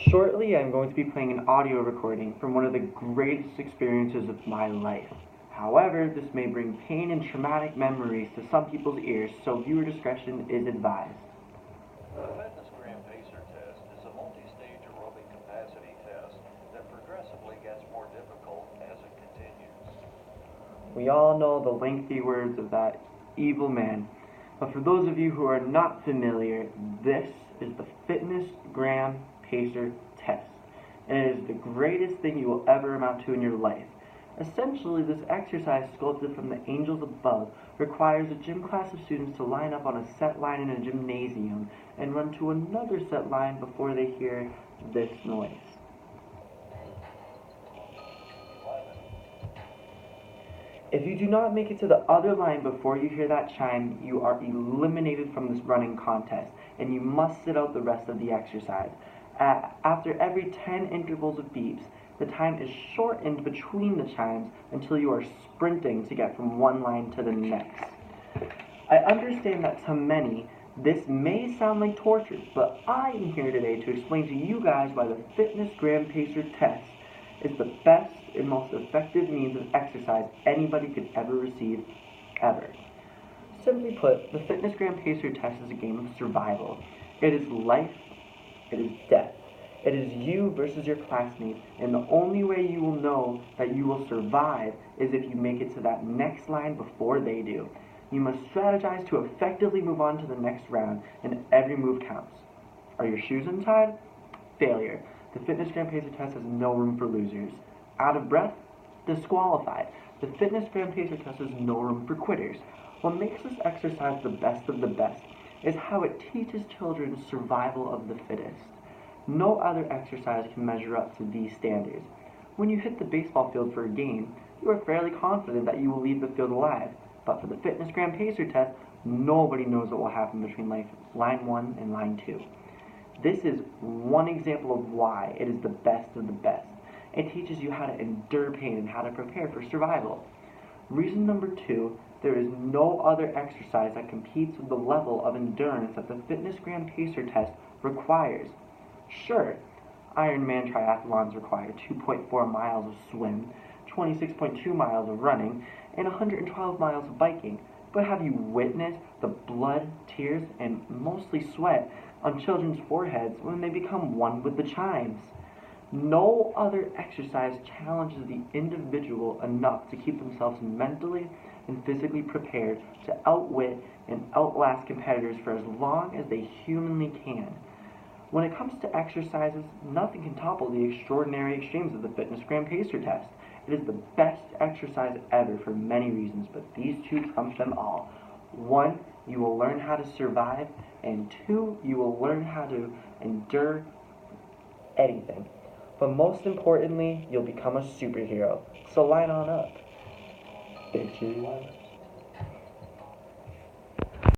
Shortly, I'm going to be playing an audio recording from one of the greatest experiences of my life. However, this may bring pain and traumatic memories to some people's ears, so viewer discretion is advised. The FitnessGram Pacer Test is a multi-stage aerobic capacity test that progressively gets more difficult as it continues. We all know the lengthy words of that evil man, but for those of you who are not familiar, this is the FitnessGram Pacer Test, and it is the greatest thing you will ever amount to in your life. Essentially, this exercise, sculpted from the angels above, requires a gym class of students to line up on a set line in a gymnasium and run to another set line before they hear this noise. 11, If you do not make it to the other line before you hear that chime, you are eliminated from this running contest, and you must sit out the rest of the exercise. After every 10 intervals of beeps, the time is shortened between the chimes until you are sprinting to get from one line to the next. I understand that to many, this may sound like torture, but I am here today to explain to you guys why the FitnessGram Pacer Test is the best and most effective means of exercise anybody could ever receive, ever. Simply put, the FitnessGram Pacer Test is a game of survival. It is life, it is death. It is you versus your classmates, and the only way you will know that you will survive is if you make it to that next line before they do. You must strategize to effectively move on to the next round, and every move counts. Are your shoes untied? Failure. The FitnessGram Pacer Test has no room for losers. Out of breath? Disqualified. The FitnessGram Pacer Test has no room for quitters. What makes this exercise the best of the best is how it teaches children survival of the fittest. No other exercise can measure up to these standards. When you hit the baseball field for a game, you are fairly confident that you will leave the field alive. But for the FitnessGram Pacer Test, nobody knows what will happen between line 1 and line 2. This is one example of why it is the best of the best. It teaches you how to endure pain and how to prepare for survival. Reason number 2, there is no other exercise that competes with the level of endurance that the FitnessGram Pacer Test requires. Sure, Ironman triathlons require 2.4 miles of swim, 26.2 miles of running, and 112 miles of biking. But have you witnessed the blood, tears, and mostly sweat on children's foreheads when they become one with the chimes? No other exercise challenges the individual enough to keep themselves mentally and physically prepared to outwit and outlast competitors for as long as they humanly can. When it comes to exercises, nothing can topple the extraordinary extremes of the FitnessGram Pacer Test. It is the best exercise ever for many reasons, but these two trump them all. 1, you will learn how to survive, and 2, you will learn how to endure anything. But most importantly, you'll become a superhero. So line on up, bitches.